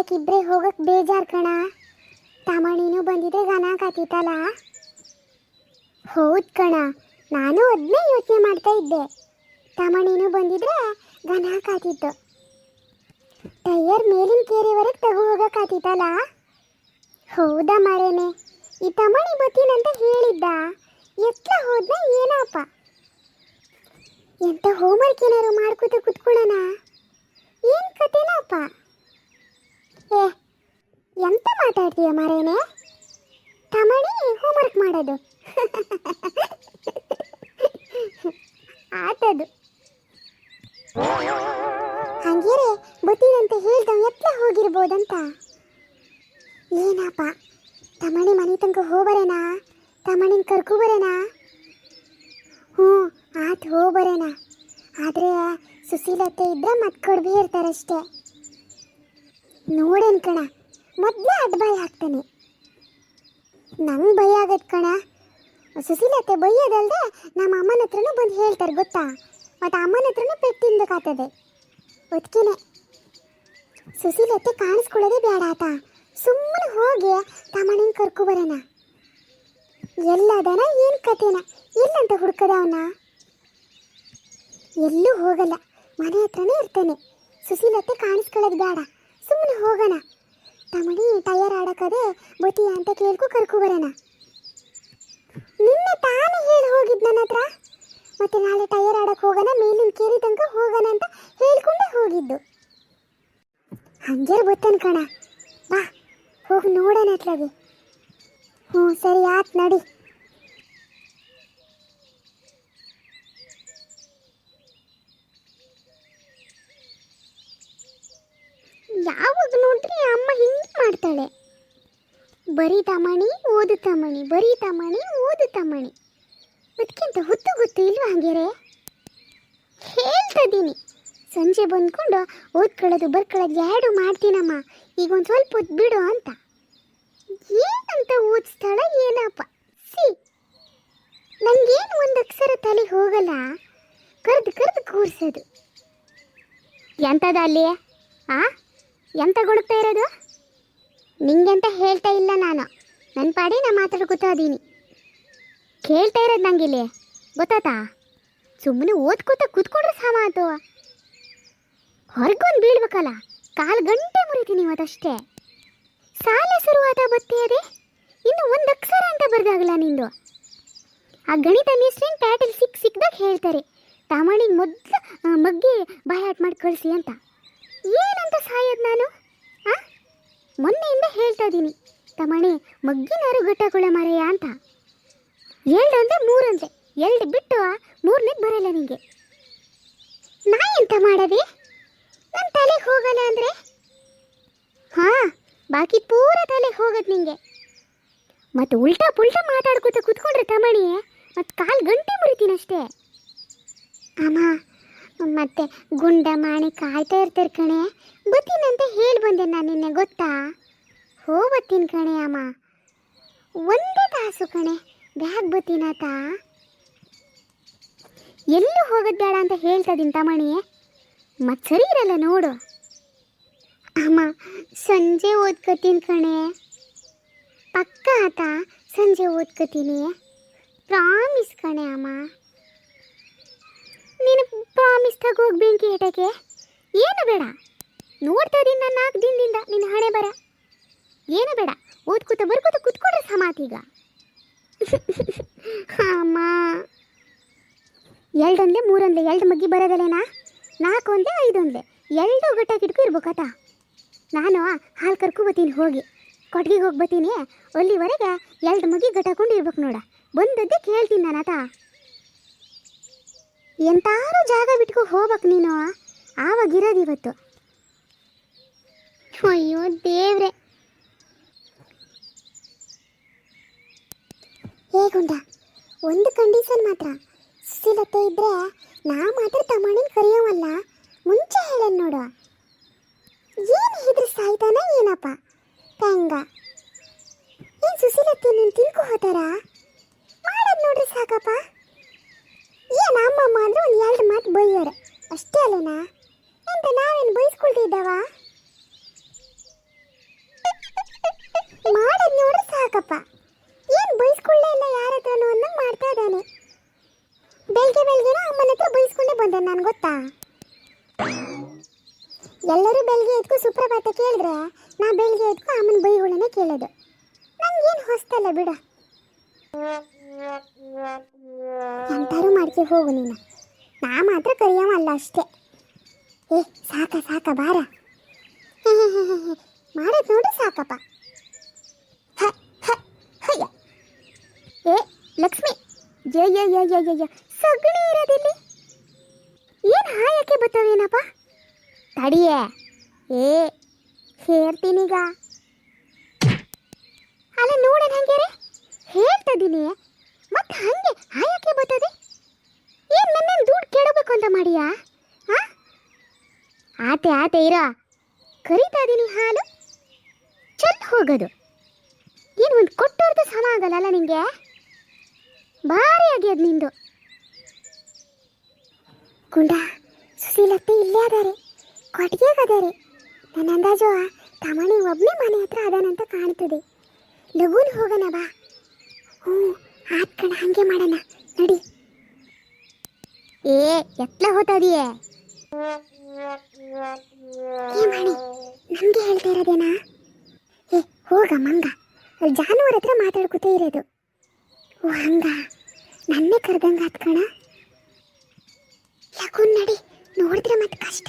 ಸದ್ಯಕ್ಕಿಬ್ಬರೇ ಹೋಗಕ್ಕೆ ಬೇಜಾರು ಕಣ. ತಮಣಿನೂ ಬಂದಿದ್ರೆ ಗನ ಕಾತಿತ್ತಲ್ಲ. ಹೌದು ಕಣ, ನಾನು ಅದನ್ನೇ ಯೋಚನೆ ಮಾಡ್ತಾ ಇದ್ದೆ. ತಮಣಿನೂ ಬಂದಿದ್ರೆ ಗನ ಕಾತಿತ್ತು. ಟೈಯರ್ ಮೇಲಿನ ಕೇರಿವರೆಗೆ ತಗೋ ಹೋಗಕ್ಕಾತಿತ್ತಲ್ಲ. ಹೌದಾ ಮರೇನೆ, ಈ ತಮಣಿ ಬತ್ತೀನಂತ ಹೇಳಿದ್ದ. ಎತ್ಲ ಹೋದ್ನ ಏನಪ್ಪ. ಎಂತ ಹೋಮ್ವರ್ಕ್ ಏನಾರು ಮಾಡ್ಕೋತ ಕುತ್ಕೊಳ್ಳೋಣ. ಏನು ಕತೆನಪ್ಪ. ಏ ಎಂತ ಮಾತಾಡ್ತೀಯ ಮರೇನೆ. ತಮಣಿ ಹೋಮ್ವರ್ಕ್ ಮಾಡೋದು ಆಟದು. ಹಂಗೇರೆ ಬತ್ತೀನಂತ ಹೇಳ್ದವ ಎತ್ಲ ಹೋಗಿರ್ಬೋದಂತ. ಏನಪ್ಪ ತಮಣಿ ಮನೆ ತನಕ ಹೋಗ್ಬರೇನಾ? ತಮಣಿನ ಕರ್ಕೊಬರೇನಾ? ಹ್ಞೂ ಆತು ಹೋಗ್ಬರೇನಾ. ಆದರೆ ಸುಶೀಲತ್ತೆ ಇದ್ರೆ ಮತ್ತೆ ಕೊಡ್ಬಿ ಇರ್ತಾರಷ್ಟೇ. ನೋಡೇನು ಕಣ, ಮೊದಲೇ ಅಡ್ಡ ಭಯ ಹಾಕ್ತಾನೆ. ನಂಗೆ ಭಯ ಆಗತ್ತೆ ಕಣ. ಸುಶೀಲತ್ತೆ ಬೈಯೋದಲ್ದೆ ನಮ್ಮ ಅಮ್ಮನ ಹತ್ರನೂ ಬಂದು ಹೇಳ್ತಾರೆ ಗೊತ್ತಾ. ಮತ್ತು ಅಮ್ಮನ ಹತ್ರನೂ ಪೆಟ್ಟು ತಿನ್ಬೇಕಾಗ್ತದೆ. ಅದಕ್ಕೇನೆ ಸುಶೀಲತ್ತೆ ಕಾಣಿಸ್ಕೊಳ್ಳೋದೇ ಬೇಡ ಆತ. ಸುಮ್ಮನೆ ಹೋಗಿ ತಮಣಿನ ಕರ್ಕೊಬರೋಣ. ಎಲ್ಲದನ ಏನು ಕತೆನ ಎಲ್ಲಂತ ಹುಡ್ಕದ ಅವನ. ಎಲ್ಲೂ ಹೋಗಲ್ಲ, ಮನೆ ಹತ್ರನೇ ಇರ್ತಾನೆ. ಸುಶೀಲತ್ತೆ ಕಾಣಿಸ್ಕೊಳ್ಳೋದು ಬೇಡ, ಸುಮ್ಮನೆ ಹೋಗೋಣ. ತಮಣಿ ಟಯರ್ ಆಡಕ್ಕದೆ ಬತ್ತೀಯ ಅಂತ ಕೇಳ್ಕೊ ಕರ್ಕೊಬರೋಣ. ನಿನ್ನೆ ತಾನೇ ಹೇಳಿ ಹೋಗಿದ್ದು ನನ್ನ ಹತ್ರ. ಮತ್ತೆ ನಾಳೆ ಟಯರ್ ಆಡಕ್ಕೆ ಹೋಗೋಣ, ಮೇಲಿನ ಕೇರಿ ತನಕ ಹೋಗೋಣ ಅಂತ ಹೇಳ್ಕೊಂಡೇ ಹೋಗಿದ್ದು. ಹಂಗೆ ಗೊತ್ತೇನು ಕಣ. ಬಾ ಹೋಗಿ ನೋಡೋಣ ಅತ್ಲಾಗೆ. ಹ್ಞೂ ಸರಿ ಆತ್ ನಡಿ. ಯಾವಾಗ ನೋಡ್ರಿ ಅಮ್ಮ ಹಿಂಗೆ ಮಾಡ್ತಾಳೆ. ಬರೀ ತಮಣಿ ಓದು ತಮಣಿ, ಬರೀ ತಮಣಿ ಓದು ತಮಣಿ. ಅದಕ್ಕಿಂತ ಹೊತ್ತು ಗೊತ್ತು ಇಲ್ವಾ ಹಂಗೇರೆ. ಹೇಳ್ತಿದ್ದೀನಿ ಸಂಜೆ ಬಂದ್ಕೊಂಡು ಓದ್ಕೊಳ್ಳೋದು ಬರ್ಕೊಳ್ಳೋದು ಎರಡು ಮಾಡ್ತೀನಮ್ಮ, ಈಗ ಒಂದು ಸ್ವಲ್ಪ ಹೊತ್ತು ಬಿಡು ಅಂತ. ಏನಂತ ಓದಿಸ್ತಾಳ ಏನಪ್ಪ. ಸಿ ನನಗೇನು ಒಂದು ಅಕ್ಷರ ತಲೆ ಹೋಗಲ್ಲ. ಕರೆದು ಕರೆದು ಕೂರಿಸೋದು. ಎಂಥದ ಅಲ್ಲಿ ಎಂತ ಗುಣಗ್ತಾ ಇರೋದು? ನಿಂಗೆಂತ ಹೇಳ್ತಾ ಇಲ್ಲ ನಾನು. ನನ್ನ ಪಾಡಿ ನಾ ಮಾತಾಡ್ಕೊತಾ ಇದ್ದೀನಿ. ಕೇಳ್ತಾ ಇರೋದು ನಂಗಿಲ್ಲಿ ಗೊತ್ತಾತಾ. ಸುಮ್ಮನೆ ಓದ್ಕೋತ ಕೂತ್ಕೊಂಡ್ರೆ ಸಾಮಾತು. ಹೊರಗೊಂದು ಬೀಳ್ಬೇಕಲ್ಲ, ಕಾಲು ಗಂಟೆ ಮುರಿತೀನಿ ಇವತ್ತಷ್ಟೇ. ಸಾಲ ಶುರುವಾದ ಬತ್ತೆಯದೆ ಇನ್ನು ಒಂದು ಅಕ್ಷರ ಅಂತ ಬರ್ದಾಗಲ್ಲ ನಿಂದು. ಆ ಗಣಿತ ಮಿಸ್ಟ್ರಿಂಗ್ ಪ್ಯಾಟಲ್ ಸಿಕ್ದಾಗ ಹೇಳ್ತಾರೆ ತಮಣಿಗೆ ಮೊದಲು ಮಗ್ಗಿ ಬಾಯಾಟ್ ಮಾಡಿ ಕಳಿಸಿ ಅಂತ. ಏನಂತ ಸಾಯೋದು ನಾನು? ಮೊನ್ನೆಯಿಂದ ಹೇಳ್ತಾ ಇದ್ದೀನಿ ತಮಣಿ ಮಗ್ಗಿನಾರು ಗಟ್ಟಕೊಳ್ಳ ಮರೆಯ ಅಂತ. ಎರಡಂದ್ರೆ ಮೂರಂದ್ರೆ ಎರಡು ಬಿಟ್ಟು ಮೂರನೇದು ಬರಲ್ಲ ನಿಂಗೆ. ನಾ ಎಂತ ಮಾಡದೆ? ನನ್ನ ತಲೆಗೆ ಹೋಗಲ್ಲ ಅಂದರೆ ಬಾಕಿ ಪೂರ ತಲೆಗೆ ಹೋಗದು ನಿಂಗೆ. ಮತ್ತು ಉಲ್ಟಾ ಪುಲ್ಟಾ ಮಾತಾಡ್ಕೊತ ಕೂತ್ಕೊಂಡ್ರೆ ತಮಣಿ ಮತ್ತು ಕಾಲು ಗಂಟೆ ಮುರಿತೀನಷ್ಟೇ. ಅಮ್ಮ ಮತ್ತೆ ಗುಂಡ ಮಾಣಿ ಕಾಯ್ತಾ ಇರ್ತಾರೆ ಕಣೆ. ಬತ್ತೀನಂತ ಹೇಳಿ ಬಂದೆ ನಾನು ನಿನ್ನೆ ಗೊತ್ತಾ. ಬತ್ತೀನಿ ಕಣೆ ಅಮ್ಮ, ಒಂದೇ ತಾಸು ಕಣೆ ಬ್ಯಾಗ್ ಬತ್ತೀನಾತ. ಎಲ್ಲೂ ಹೋಗೋದು ಬೇಡ ಅಂತ ಹೇಳ್ತಾ ಇದ್ದೀನಿ ತಮಣಿ. ಮತ್ತೆ ಸರಿ ಇರಲ್ಲ ನೋಡು. ಅಮ್ಮ ಸಂಜೆ ಓದ್ಕೋತೀನಿ ಕಣೆ, ಪಕ್ಕ ಆತ ಸಂಜೆ ಓದ್ಕೋತೀನಿ. ಪ್ರಾಮಿಸ್ ಕಣೆ ಅಮ್ಮ. ನೀನು ಪ್ರಾಮಿಸ್ ತಗೋಗಿ ಬೆಂಕಿ ಏಟಕ್ಕೆ ಏನು ಬೇಡ. ನೋಡ್ತಾ ಇದ್ದೀನಿ ನಾನು 4 ದಿನದಿಂದ ನಿನ್ನ ಹಣೆ ಬರ. ಏನು ಬೇಡ, ಓದ್ಕೋತ ಬರ್ಕೋತ ಕುತ್ಕೊಂಡ್ರೆ ಸಮಾತೀಗ. ಅಮ್ಮ ಎರಡೊಂದ್ಲೆ ಮೂರೊಂದ್ಲೆ ಎರಡು ಮಗ್ಗಿ ಬರೋದಲ್ಲೇನಾ? 4 ಒಂದ್ಲೆ 5 ಒಂದ್ಲೆ ಎರಡು ಗಟ್ಟಾಕಿಟ್ಕೊ ಇರ್ಬೇಕತ್ತ. ನಾನು ಹಾಲು ಕರ್ಕೊಬತ್ತೀನಿ, ಹೋಗಿ ಕೊಟ್ಟಿಗೆ ಹೋಗಿ ಬತ್ತೀನಿ. ಅಲ್ಲಿವರೆಗೆ 2 ಮಗ್ಗಿ ಗಟ್ಟಾಕೊಂಡು ಇರ್ಬೇಕು ನೋಡ. ಬಂದದ್ದೇ ಕೇಳ್ತೀನಿ ನಾನು ಆತ. ಎಂತಾರು ಜಾಗ ಬಿಟ್ಕೊ ಹೋಗ್ಬೇಕು ನೀನು, ಆವಾಗಿರೋದು ಇವತ್ತು. ಅಯ್ಯೋ ದೇವ್ರೆ. ಹೇಗುಂಡ ಒಂದು ಕಂಡೀಷನ್ ಮಾತ್ರ, ಸುಶೀಲತ್ತೆ ಇದ್ರೆ ನಾ ಮಾತ್ರ ತಮಣಿನ ಕರೆಯೋವಲ್ಲ, ಮುಂಚೆ ಹೇಳನ್ ನೋಡು. ಏನು ಹೆದ್ರು ಸಾಯ್ತಾನ ಏನಪ್ಪ ಕಂಗ. ಏನು ಸುಶೀಲತ್ತೆ ನೀನು ತಿಳ್ಕೊ ಹೋತಾರ ಮಾಡೋದು ನೋಡ್ರಿ ಸಾಕಪ್ಪ. ಏನು ಅಮ್ಮಮ್ಮ ಅಂದ್ರೆ ಒಂದು 2 ಮಾತು ಬೈಯೋರು ಅಷ್ಟೇ ಅಲ್ಲೇನಾ? ಎಂತ ನಾವೇನು ಬೈಸ್ಕೊಳ್ತಿದ್ದಾವ? ಸಾಕಪ್ಪ. ಏನು ಬೈಸ್ಕೊಳ್ಳೇ ಇಲ್ಲ ಯಾರ ಹತ್ರನೂ ಅನ್ನಂಗೆ ಮಾಡ್ತಾ ಇದ್ದಾನೆ. ಬೆಳಗ್ಗೆನೂ ಅಮ್ಮನ ಹತ್ರ ಬೈಸ್ಕೊಂಡೇ ಬಂದೆ ನಾನು, ಗೊತ್ತಾ? ಎಲ್ಲರೂ ಬೆಳಗ್ಗೆ ಎದ್ಕು ಸುಪ್ರಭಾತ ಕೇಳಿದ್ರೆ ನಾ ಬೆಳಗ್ಗೆ ಎದ್ಕು ಅಮ್ಮನ ಬೈಗಳನ್ನೇ ಕೇಳೋದು. ನನಗೇನು ಹೊಸ್ತಲ್ಲ ಬಿಡ. ಎಂತಾರು ಮಾಡ್ಕೆ ಹೋಗು ನೀನು, ನಾ ಮಾತ್ರ ಕರಿಯವ ಅಲ್ಲ ಅಷ್ಟೇ. ಏ ಸಾಕ ಬಾರ ಮಾಡೋದು ನೋಡಿ ಸಾಕಪ್ಪ. ಏ ಲಕ್ಷ್ಮಿ, ಜಯ ಸಗಣಿ ಇರೋದಿಲ್ಲಿ ಏನು ಹಾಯಕ್ಕೆ ಬರ್ತವೇನಪ್ಪ? ತಡಿಯೇ, ಏ ಹೇಳ್ತೀನೀಗ. ಅಲ್ಲ ನೋಡೋಣ ಹಂಗೆ ಹೇಳ್ತದೀನಿ, ಮತ್ತೆ ಹಂಗೆ ಹಾಯಕ್ಕೆ ಬರ್ತದೆ. ಏನು ನನ್ನೇನು ದುಡ್ಡು ಕೇಳಬೇಕು ಅಂತ ಮಾಡಿಯಾ? ಹಾಂ ಆತೆ ಇರ, ಕರಿತಾ ಇದೀನಿ ಹಾಲು ಚೆಲ್ ಹೋಗೋದು. ಏನು ಒಂದು ಕೊಟ್ಟೋರ್ದು ಸಮ ಆಗಲ್ಲ ನಿಂಗೆ, ಭಾರಿ ಆಗ್ಯದ ನಿಂದು. ಗುಂಡ ಸುಶೀಲತ್ತೆ ಇಲ್ಲೇ ಅದಾರೆ, ಕೊಟ್ಟಿಗೆಗೆ ಅದಾರೆ. ನನ್ನ ಅಂದಾಜು ತಮಣಿ ಒಬ್ಬನೇ ಮನೆ ಹತ್ರ ಅದಾನಂತ ಕಾಣ್ತದೆ. ಲಘುನ್ ಹೋಗೋಣ ಬಾ. ಹ್ಞೂ ಆತ್ ಕಣ, ಹಂಗೆ ಮಾಡೋಣ ನಡಿ. ಏ ಎತ್ಲ ಹೋತದಿಯೇ? ಏ ಮಾಡಿ ನಮಗೆ ಹೇಳ್ತಾ ಇರೋದೇನಾ? ಏ ಹೋಗ ಮಂಗ, ಅಲ್ಲಿ ಜಾನುವಾರ ಹತ್ರ ಮಾತಾಡ್ಕೊತೇ ಇರೋದು. ಓ ಹಂಗ, ನನ್ನೇ ಕರೆದಂಗೆ ಆತ್ ಕಣ. ಲಘು ನಡಿ, ನೋಡಿದ್ರೆ ಮತ್ತೆ ಕಷ್ಟ.